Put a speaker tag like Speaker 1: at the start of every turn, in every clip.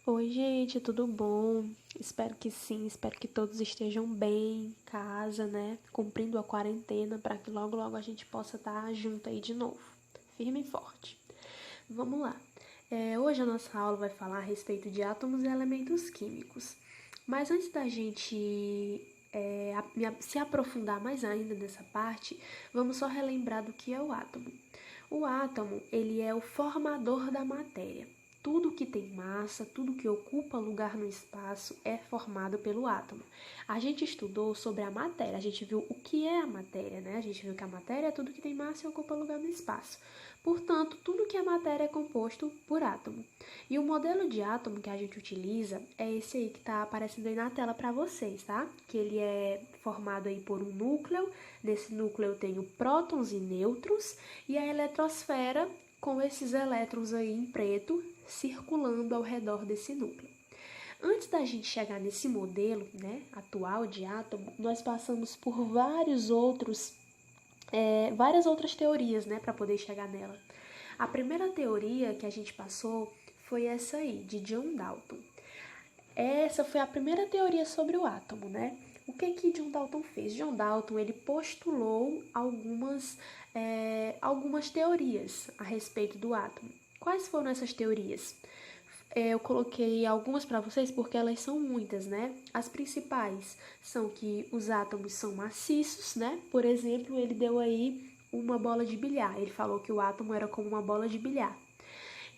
Speaker 1: Oi, gente, tudo bom? Espero que sim, espero que todos estejam bem em casa, né? Cumprindo a quarentena para que logo logo a gente possa estar junto aí de novo, firme e forte. Vamos lá. Hoje a nossa aula vai falar a respeito de átomos e elementos químicos. Mas antes da gente se aprofundar mais ainda nessa parte, vamos só relembrar do que é o átomo. O átomo, ele é o formador da matéria. Tudo que tem massa, tudo que ocupa lugar no espaço é formado pelo átomo. A gente estudou sobre a matéria, a gente viu o que é a matéria, né? A gente viu que a matéria é tudo que tem massa e ocupa lugar no espaço. Portanto, tudo que é matéria é composto por átomo. E o modelo de átomo que a gente utiliza é esse aí que está aparecendo aí na tela para vocês, tá? Que ele é formado aí por um núcleo. Nesse núcleo tem prótons e nêutrons e a eletrosfera com esses elétrons aí em preto circulando ao redor desse núcleo. Antes da gente chegar nesse modelo, né, atual de átomo, nós passamos por várias outras teorias, né, para poder chegar nela. A primeira teoria que a gente passou foi essa aí, de John Dalton. Essa foi a primeira teoria sobre o átomo, né? O que John Dalton fez? John Dalton ele postulou algumas teorias a respeito do átomo. Quais foram essas teorias? Eu coloquei algumas para vocês porque elas são muitas, né? As principais são que os átomos são maciços, né? Por exemplo, ele deu aí uma bola de bilhar. Ele falou que o átomo era como uma bola de bilhar.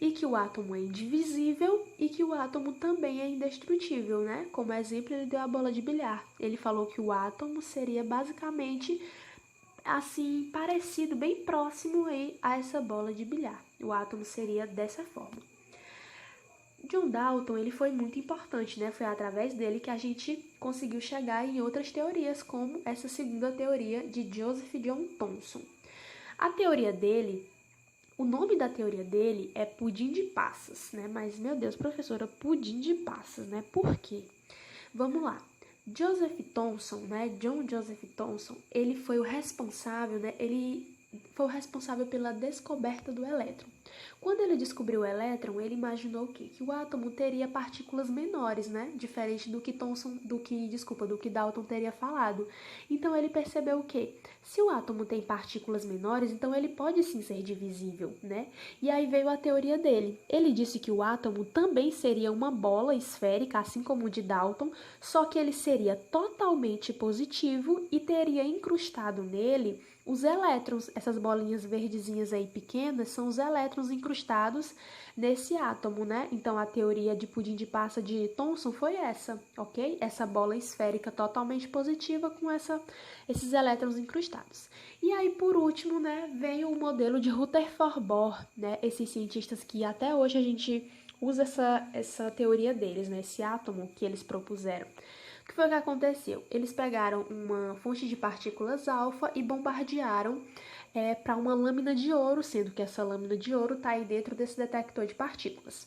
Speaker 1: E que o átomo é indivisível e que o átomo também é indestrutível, né? Como exemplo, ele deu a bola de bilhar. Ele falou que o átomo seria basicamente assim, parecido, bem próximo aí a essa bola de bilhar. O átomo seria dessa forma. John Dalton, ele foi muito importante, né? Foi através dele que a gente conseguiu chegar em outras teorias, como essa segunda teoria de Joseph John Thomson. A teoria dele, o nome da teoria dele é pudim de passas, né? Mas, meu Deus, professora, pudim de passas, né? Por quê? Vamos lá. Joseph Thomson, né? John Joseph Thomson, ele foi o responsável, né? Ele foi o responsável pela descoberta do elétron. Quando ele descobriu o elétron, ele imaginou o quê? Que o átomo teria partículas menores, né? Diferente do que Dalton teria falado. Então ele percebeu o quê? Se o átomo tem partículas menores, então ele pode sim ser divisível, né? E aí veio a teoria dele. Ele disse que o átomo também seria uma bola esférica, assim como o de Dalton, só que ele seria totalmente positivo e teria incrustado nele os elétrons. Essas bolinhas verdezinhas aí pequenas são os elétrons incrustados nesse átomo, né? Então a teoria de pudim de passa de Thomson foi essa, ok? Essa bola esférica totalmente positiva com esses elétrons incrustados. E aí, por último, né, veio o modelo de Rutherford Bohr, né? Esses cientistas que até hoje a gente usa essa teoria deles, né? Esse átomo que eles propuseram. O que foi que aconteceu? Eles pegaram uma fonte de partículas alfa e bombardearam para uma lâmina de ouro, sendo que essa lâmina de ouro está aí dentro desse detector de partículas.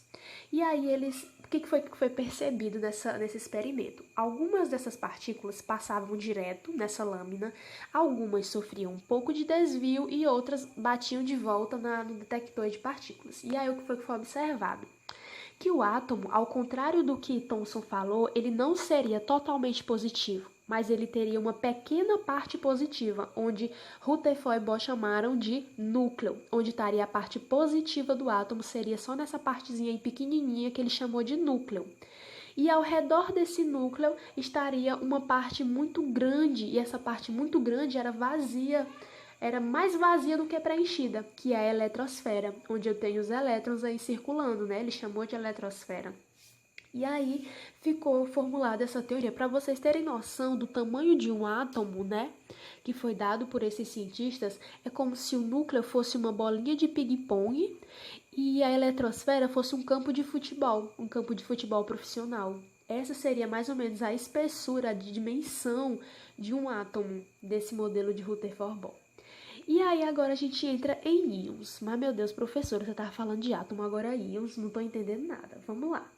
Speaker 1: E aí o que foi percebido nesse experimento? Algumas dessas partículas passavam direto nessa lâmina, algumas sofriam um pouco de desvio e outras batiam de volta no detector de partículas. E aí o que foi observado? Que o átomo, ao contrário do que Thomson falou, ele não seria totalmente positivo, mas ele teria uma pequena parte positiva, onde Rutherford e Bohr chamaram de núcleo, onde estaria a parte positiva do átomo, seria só nessa partezinha aí pequenininha que ele chamou de núcleo. E ao redor desse núcleo estaria uma parte muito grande, e essa parte muito grande era vazia, era mais vazia do que preenchida, que é a eletrosfera, onde eu tenho os elétrons aí circulando, né? Ele chamou de eletrosfera. E aí ficou formulada essa teoria para vocês terem noção do tamanho de um átomo, né? Que foi dado por esses cientistas, é como se o núcleo fosse uma bolinha de ping-pong e a eletrosfera fosse um campo de futebol profissional. Essa seria mais ou menos a espessura, a dimensão de um átomo desse modelo de Rutherford-Bohr. E aí agora a gente entra em íons. Mas, meu Deus, professora, você estava falando de átomo, agora íons, não estou entendendo nada. Vamos lá.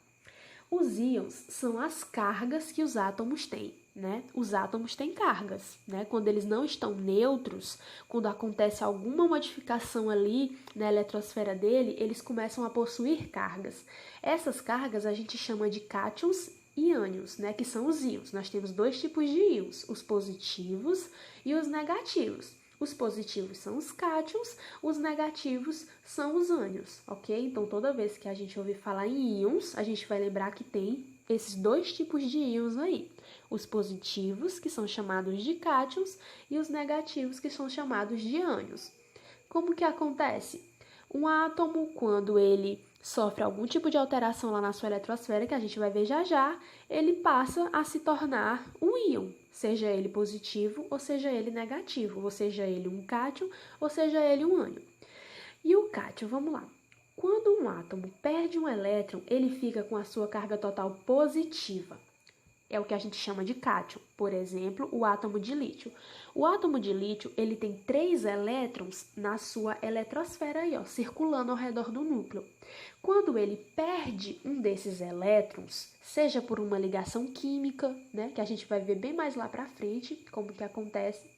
Speaker 1: Os íons são as cargas que os átomos têm. né? Os átomos têm cargas, né? Quando eles não estão neutros, quando acontece alguma modificação ali na eletrosfera dele, eles começam a possuir cargas. Essas cargas a gente chama de cátions e ânions, né? Que são os íons. Nós temos dois tipos de íons, os positivos e os negativos. Os positivos são os cátions, os negativos são os ânions, ok? Então, toda vez que a gente ouvir falar em íons, a gente vai lembrar que tem esses dois tipos de íons aí. Os positivos, que são chamados de cátions, e os negativos, que são chamados de ânions. Como que acontece? Um átomo, quando ele sofre algum tipo de alteração lá na sua eletrosfera, que a gente vai ver já já, ele passa a se tornar um íon, seja ele positivo ou seja ele negativo, ou seja ele um cátion ou seja ele um ânion. E o cátion, vamos lá. Quando um átomo perde um elétron, ele fica com a sua carga total positiva. É o que a gente chama de cátion. Por exemplo, o átomo de lítio. O átomo de lítio, ele tem 3 elétrons na sua eletrosfera aí, ó, circulando ao redor do núcleo. Quando ele perde um desses elétrons, seja por uma ligação química, né, que a gente vai ver bem mais lá pra frente, como que acontece,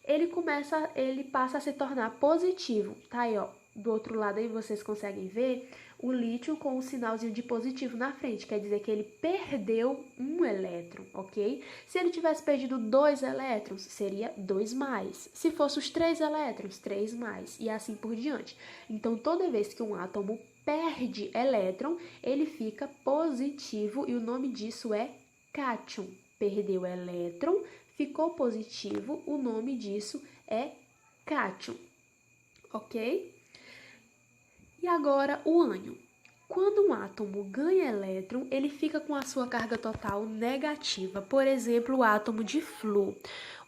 Speaker 1: ele passa a se tornar positivo. Tá aí, ó, do outro lado aí vocês conseguem ver o lítio com um sinalzinho de positivo na frente, quer dizer que ele perdeu um elétron, ok? Se ele tivesse perdido 2 elétrons, seria 2 mais. Se fosse os 3 elétrons, 3 mais, e assim por diante. Então, toda vez que um átomo perde elétron, ele fica positivo, e o nome disso é cátion. Perdeu elétron, ficou positivo, o nome disso é cátion, ok? E agora o ânion. Quando um átomo ganha elétron, ele fica com a sua carga total negativa. Por exemplo, o átomo de flúor.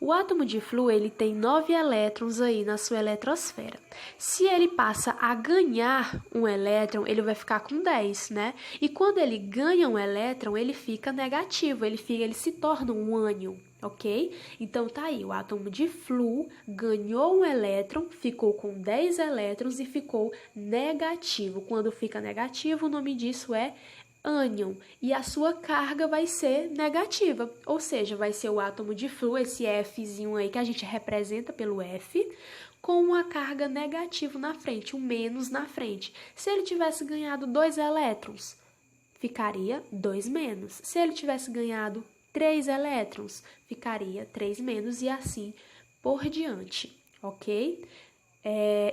Speaker 1: O átomo de flúor, ele tem 9 elétrons aí na sua eletrosfera. Se ele passa a ganhar um elétron, ele vai ficar com 10, né? E quando ele ganha um elétron, ele fica negativo, ele se torna um ânion, ok? Então, tá aí, o átomo de flúor ganhou um elétron, ficou com 10 elétrons e ficou negativo. Quando fica negativo, o nome disso é ânion, e a sua carga vai ser negativa, ou seja, vai ser o átomo de flúor, esse Fzinho aí que a gente representa pelo F, com uma carga negativa na frente, um menos na frente. Se ele tivesse ganhado 2 elétrons, ficaria 2 menos. Se ele tivesse ganhado 3 elétrons, ficaria 3 menos e assim por diante, ok?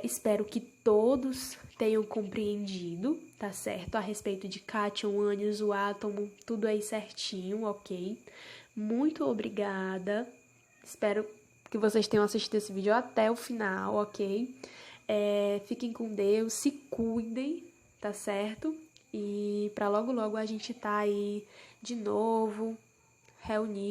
Speaker 1: Espero que todos tenham compreendido, tá certo? A respeito de cátion, ânions, o átomo, tudo aí certinho, ok? Muito obrigada. Espero que vocês tenham assistido esse vídeo até o final, ok? Fiquem com Deus, se cuidem, tá certo? E pra logo logo a gente tá aí de novo, reunido.